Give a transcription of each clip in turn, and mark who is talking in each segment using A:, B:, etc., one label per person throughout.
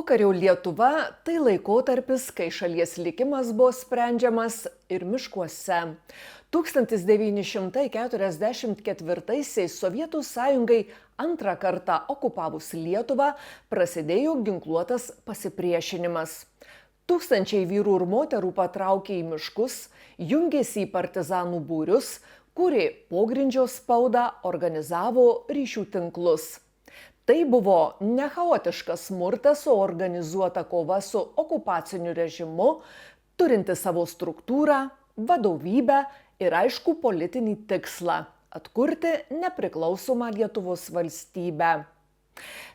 A: Pokario Lietuva - tai laikotarpis, kai šalies likimas buvo sprendžiamas ir miškuose. 1944-aisiais Sovietų sąjungai antrą kartą okupavus Lietuvą prasidėjo ginkluotas pasipriešinimas. Tūkstančiai vyrų ir moterų patraukė į miškus, jungėsi į partizanų būrius, kūrė pogrindžio spaudą, organizavo ryšių tinklus. Tai buvo ne chaotiškas smurtas, o organizuota kova su okupaciniu režimu, turinti savo struktūrą, vadovybę ir aišku politinį tikslą - atkurti nepriklausomą Lietuvos valstybę.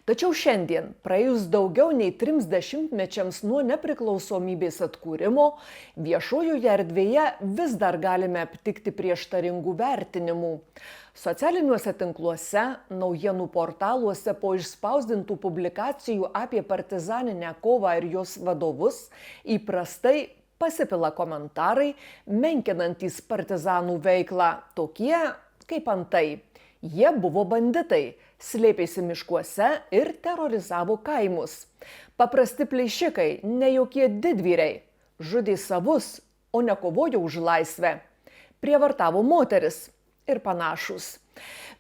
A: Tačiau šiandien, praėjus daugiau nei 3 dešimtmečiams nuo nepriklausomybės atkūrimo, viešojoje erdvėje vis dar galime aptikti prieštaringų vertinimų. Socialiniuose tinkluose, naujienų portaluose po išspausdintų publikacijų apie partizaninę kovą ir jos vadovus įprastai pasipila komentarai, menkinantys partizanų veiklą, tokie kaip antai. Jie buvo banditai, slėpėsi miškuose ir terorizavo kaimus. Paprasti plėšikai, ne jokie didvyriai, žudė savus, o ne kovojo už laisvę. Prievartavo moteris ir panašūs.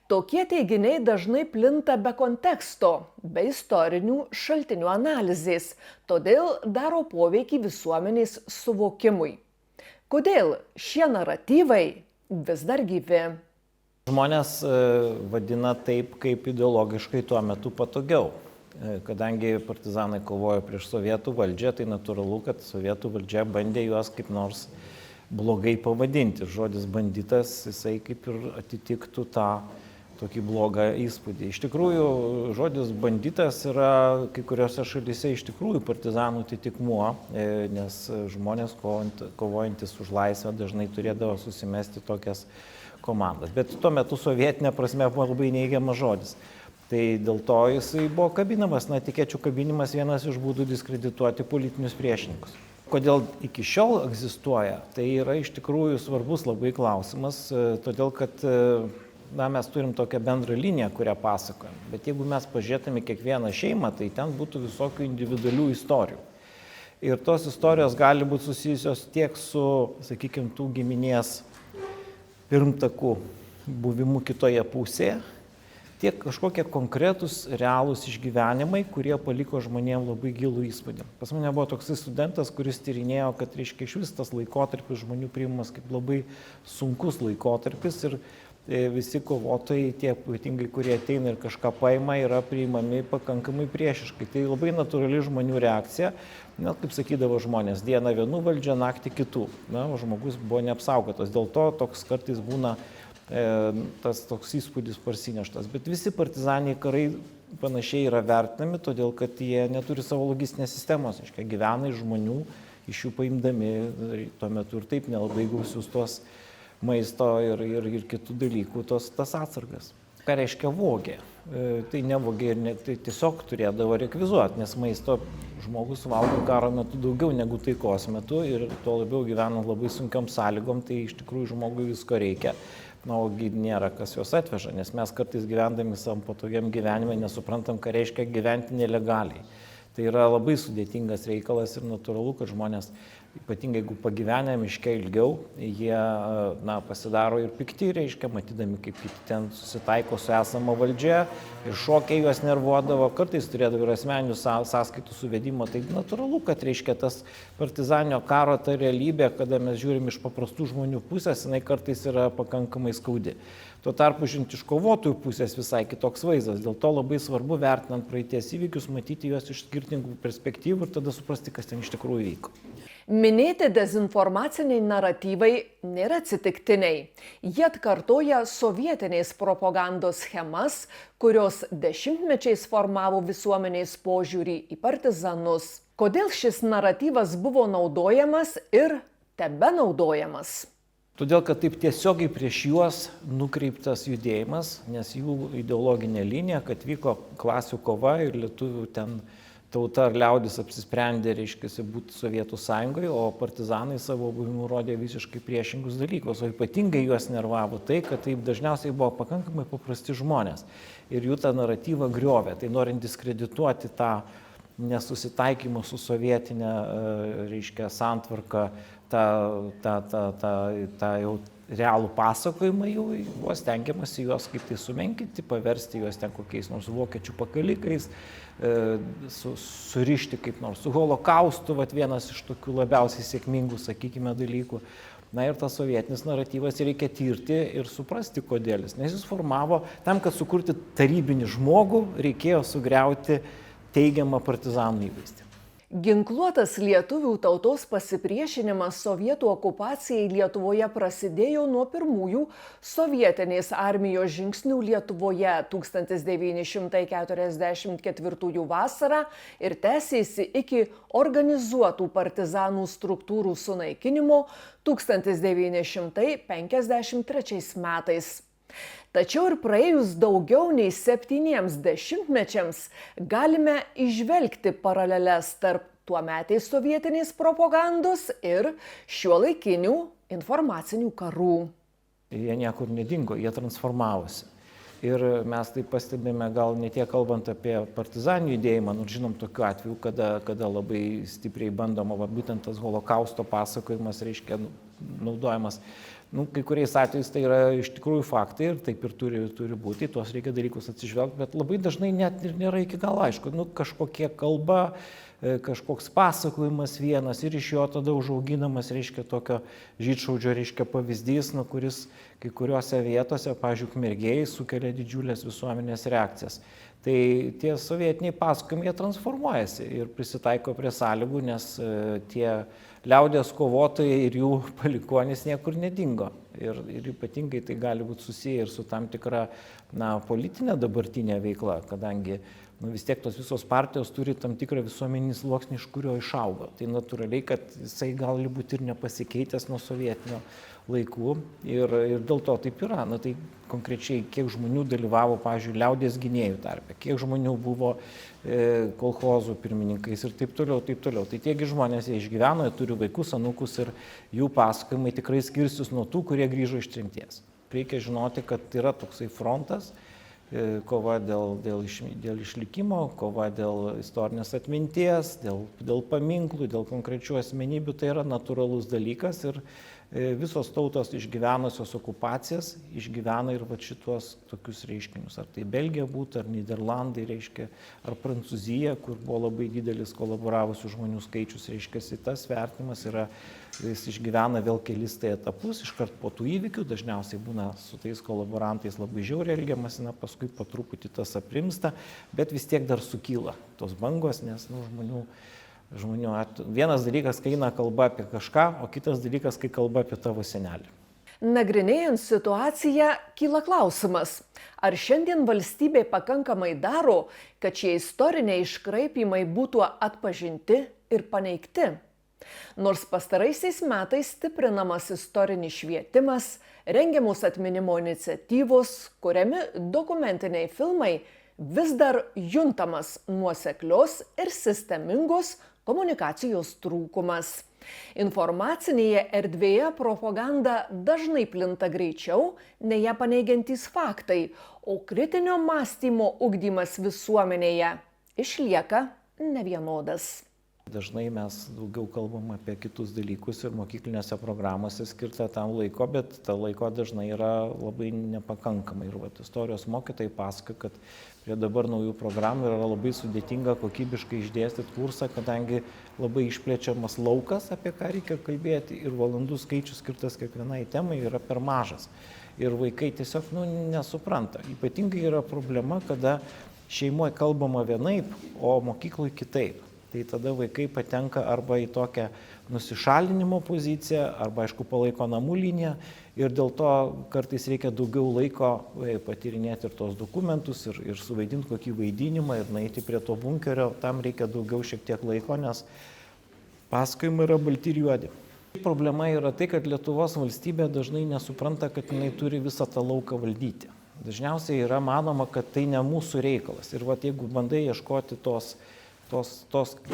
A: Tokie teiginiai dažnai plinta be konteksto, be istorinių šaltinių analizės, todėl daro poveikį visuomenės suvokimui. Kodėl šie naratyvai vis dar gyvi?
B: Žmonės vadina taip, kaip ideologiškai tuo metu patogiau. Kadangi partizanai kovojo prieš sovietų valdžią, tai natūralu, kad sovietų valdžia bandė juos kaip nors blogai pavadinti. Žodis banditas, jisai kaip ir atitiktų tą tokį blogą įspūdį. Iš tikrųjų, žodis banditas yra kai kuriuose šalyse iš tikrųjų partizanų atitikmuo, nes žmonės kovojantis už laisvę dažnai turėdavo susimesti tokias komandas. Bet tuo metu sovietinė prasme buvo labai neigiamas žodis. Tai dėl to jisai buvo kabinamas, etikečių kabinimas vienas iš būdų diskredituoti politinius priešininkus. Kodėl iki šiol egzistuoja, tai yra iš tikrųjų svarbus labai klausimas, todėl kad mes turim tokią bendrą liniją, kurią pasakojam. Bet jeigu mes pažiūrėtume kiekvieną šeimą, tai ten būtų visokių individualių istorijų. Ir tos istorijos gali būti susijusios tiek su, sakykime, tų giminės pirmtakų buvimu kitoje pusėje, tiek kažkokie konkretūs, realūs išgyvenimai, kurie paliko žmonėms labai gilų įspūdį. Pas mane buvo toksai studentas, kuris tyrinėjo, kad reiškia iš vis tas laikotarpis žmonių priimamas kaip labai sunkus laikotarpis ir visi kovotojai, tie ypatingai, kurie ateina ir kažką paima, yra priimami pakankamai priešiškai. Tai labai natūrali žmonių reakcija. Kaip sakydavo žmonės, dieną vienų valdžia, naktį kitų. O žmogus buvo neapsaugotas. Dėl to toks kartais būna tas toks įspūdis parsineštas. Bet visi partizaniniai karai panašiai yra vertinami, todėl kad jie neturi savo logistinės sistemos. Gyvena iš žmonių, iš jų paimdami tuo metu ir taip nelabai gausius tos maisto ir kitų dalykų, tas atsargas. Ką reiškia vogė? Tai nevogė ir tai tiesiog turėdavo rekvizuoti, nes maisto žmogus valgo karo metu daugiau negu taikos metu ir tuo labiau gyvenant labai sunkiom sąlygom, tai iš tikrųjų žmogui visko reikia. Ogi nėra kas juos atveža, nes mes kartais gyvendami savo patogiam gyvenime nesuprantam, ką reiškia gyventi nelegaliai. Tai yra labai sudėtingas reikalas ir natūralu, kad žmonės, ypatingai jeigu pagyvenę miške ilgiau, jie pasidaro ir pikti, reiškia, matydami, kaip kiti ten susitaiko su esama valdžia ir šokiai juos nervuodavo, kartais turėdavo ir asmeninių sąskaitų suvedimo. Tai natūralu, kad reiškia tas partizaninio karo ta realybė, kada mes žiūrim iš paprastų žmonių pusės, jinai kartais yra pakankamai skaudi. Tuo tarpu, žinot, iš kovotojų pusės visai kitoks vaizdas. Dėl to labai svarbu, vertinant praeities įvykius, matyti juos iš skirtingų perspektyvų ir tada suprasti, kas ten iš tikrųjų vyko.
A: Minėti dezinformaciniai naratyvai nėra atsitiktiniai. Jie atkartoja sovietinės propagandos schemas, kurios dešimtmečiais formavo visuomenės požiūrį į partizanus. Kodėl šis naratyvas buvo naudojamas ir tebenaudojamas?
B: Todėl, kad taip tiesiogiai prieš juos nukreiptas judėjimas, nes jų ideologinė linija, kad vyko klasių kova ir lietuvių ten tauta ar liaudis apsisprendė, reiškia, būti Sovietų sąjungoje, o partizanai savo buvimu rodė visiškai priešingus dalykus. O ypatingai juos nervavo tai, kad taip dažniausiai buvo pakankamai paprasti žmonės ir jų tą naratyvą griovė. Tai norint diskredituoti tą nesusitaikymo su sovietinė, reiškia, santvarka, tą jau realų pasakojimą jau buvo stengiamasi juos kaip tai sumenkinti, paversti juos ten kokiais nors vokiečių pakalikais, surišti kaip nors su holokaustu, vienas iš tokių labiausiai sėkmingų, sakykime, dalykų. Na ir tas sovietinis naratyvas reikia tirti ir suprasti, kodėl jis. Nes jis formavo, tam, kad sukurti tarybinį žmogų, reikėjo sugriauti teigiamą partizanų įvaizdį.
A: Ginkluotas lietuvių tautos pasipriešinimas sovietų okupacijai Lietuvoje prasidėjo nuo pirmųjų sovietinės armijos žingsnių Lietuvoje 1944 vasarą ir tęsėsi iki organizuotų partizanų struktūrų sunaikinimo 1953 metais. Tačiau ir praėjus daugiau nei 7 dešimtmečiams galime įžvelgti paraleles tarp tuometės sovietinės propagandos ir šiuolaikinių informacinių karų.
B: Jie niekur nedingo, jie transformavosi. Ir mes tai pastebime gal ne tiek kalbant apie partizanų judėjimą, nors žinom tokiu atveju, kada labai stipriai bandoma, būtent tas holokausto pasakojimas, reiškia, naudojamas. Kai kuriais atvejais tai yra iš tikrųjų faktai ir taip ir turi būti, tuos reikia dalykus atsižvelgti, bet labai dažnai net ir nėra iki galo aišku, kažkokia kalba, kažkoks pasakojimas vienas ir iš jo tada užauginamas, reiškia, tokio žydšaudžio, reiškia, pavyzdys, kuris kai kuriuose vietose, pavyzdžiui, Ukmergėje sukelia didžiulės visuomenės reakcijas. Tai tie sovietiniai pasakojimai jie transformuojasi ir prisitaiko prie sąlygų, nes tie liaudies kovotojai ir jų palikuonys niekur nedingo. Ir ypatingai tai gali būti susiję ir su tam tikra politinė dabartinė veikla, kadangi vis tiek tos visos partijos turi tam tikrą visuomeninį sluoksnį, iš kurio išaugo. Tai natūraliai, kad jisai gali būti ir nepasikeitęs nuo sovietinio laikų ir dėl to taip yra. Tai konkrečiai, kiek žmonių dalyvavo, pavyzdžiui, liaudies gynėjų tarpe, kiek žmonių buvo kolchozų pirmininkais ir taip toliau, taip toliau. Tai tiegi žmonės jie išgyveno, jie turi vaikus, anūkus ir jų pasakojimai tikrai skirsis nuo tų, kurie grįžo iš tremties. Reikia žinoti, kad yra toksai frontas, kova dėl išlikimo, kova dėl istorinės atminties, dėl paminklų, dėl konkrečių asmenybių, tai yra natūralus dalykas ir visos tautos išgyvenusios okupacijas išgyvena ir šituos tokius reiškinius. Ar tai Belgija būtų, ar Niderlandai, reiškia, ar Prancūzija, kur buvo labai didelis kolaboravusių žmonių skaičius, reiškia, tas vertinimas yra, jis išgyvena vėl kelis tai etapus, iškart po tų įvykių, dažniausiai būna su tais kolaborantais labai žiauriai elgiamasi, paskui po truputį tas aprimsta, bet vis tiek dar sukyla tos bangos, nes žmonių vienas dalykas, kai eina kalba apie kažką, o kitas dalykas, kai kalba apie tavo senelį.
A: Nagrinėjant situaciją, kyla klausimas, ar šiandien valstybė pakankamai daro, kad šie istoriniai iškraipymai būtų atpažinti ir paneigti. Nors pastaraisiais metais stiprinamas istorinis švietimas, rengiamos atminimo iniciatyvos, kuriami dokumentiniai filmai, vis dar juntamas nuoseklios ir sistemingos komunikacijos trūkumas. Informacinėje erdvėje propaganda dažnai plinta greičiau, nei ją paneigiantys faktai, o kritinio mąstymo ugdymas visuomenėje išlieka nevienodas.
B: Dažnai mes daugiau kalbam apie kitus dalykus ir mokyklinėse programose skirta tam laiko, bet ta laiko dažnai yra labai nepakankamai. Ir istorijos mokytojai pasakoja, kad prie dabar naujų programų yra labai sudėtinga kokybiškai išdėstyti kursą, kadangi labai išplečiamas laukas, apie ką reikia kalbėti, ir valandų skaičius skirtas kiekvienai temai yra per mažas. Ir vaikai tiesiog nesupranta. Ypatingai yra problema, kada šeimoje kalbama vienaip, o mokykloje kitaip. Tai tada vaikai patenka arba į tokią nusišalinimo poziciją, arba, aišku, palaiko namų liniją ir dėl to kartais reikia daugiau laiko patyrinėti ir tos dokumentus, ir suvaidinti kokį vaidinimą, ir nueiti prie to bunkerio, tam reikia daugiau šiek tiek laiko, nes pasakojimai yra balti ir juodi. Problema yra tai, kad Lietuvos valstybė dažnai nesupranta, kad jinai turi visą tą lauką valdyti. Dažniausiai yra manoma, kad tai ne mūsų reikalas. Ir jeigu bandai ieškoti tos,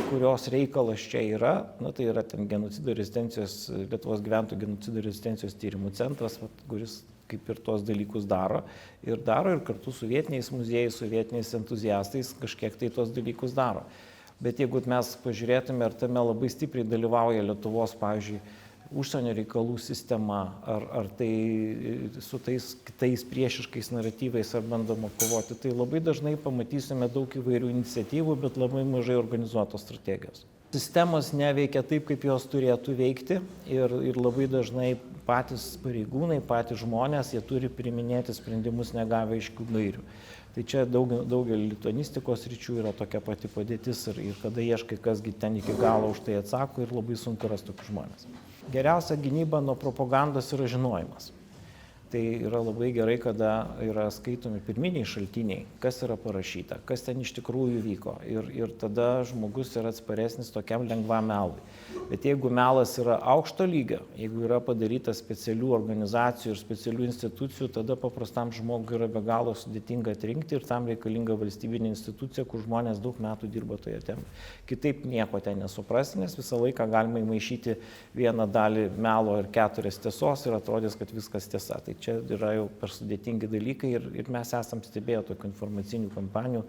B: kurios reikalas čia yra, tai yra ten genocido rezistencijos, Lietuvos gyventojų genocido rezistencijos tyrimų centras, kuris kaip ir tos dalykus daro ir kartu su vietiniais muziejais, su vietiniais entuziastais kažkiek tai tos dalykus daro. Bet jeigu mes pažiūrėtume, ar tame labai stipriai dalyvauja Lietuvos, pavyzdžiui, užsienio reikalų sistema, ar tai su tais kitais priešiškais naratyvais ar bandoma kovoti, tai labai dažnai pamatysime daug įvairių iniciatyvų, bet labai mažai organizuotos strategijos. Sistemos neveikia taip, kaip jos turėtų veikti ir labai dažnai patys pareigūnai, patys žmonės, jie turi priiminėti sprendimus negavę aiškių gairių. Tai čia daugelį lituanistikos ryčių yra tokia pati padėtis ir kada ieškai, kasgi ten iki galo už tai atsako ir labai sunku rasti tokius žmonės. Geriausia gynyba nuo propagandos yra žinojimas. Tai yra labai gerai, kada yra skaitomi pirminiai šaltiniai, kas yra parašyta, kas ten iš tikrųjų vyko. Ir tada žmogus yra atsparesnis tokiam lengvam melui. Bet jeigu melas yra aukšto lygio, jeigu yra padaryta specialių organizacijų ir specialių institucijų, tada paprastam žmogui yra be galo sudėtinga atrinkti ir tam reikalinga valstybinė institucija, kur žmonės daug metų dirba toje temoje. Kitaip nieko ten nesuprasti, nes visą laiką galima įmaišyti vieną dalį melo ir 4 tiesos ir atrodys, kad viskas tiesa. Tai čia yra jau per sudėtingi dalykai ir mes esam stebėję tokių informacinių kampanijų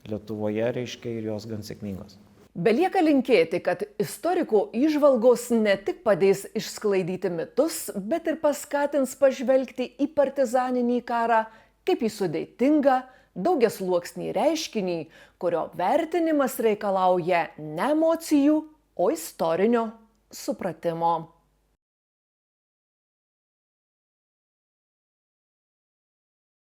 B: Lietuvoje, reiškia, ir jos gan sėkmingos.
A: Belieka linkėti, kad istorikų įžvalgos ne tik padės išsklaidyti mitus, bet ir paskatins pažvelgti į partizaninį karą kaip į sudėtingą, daugiasluoksnį reiškinį, kurio vertinimas reikalauja ne emocijų, o istorinio supratimo.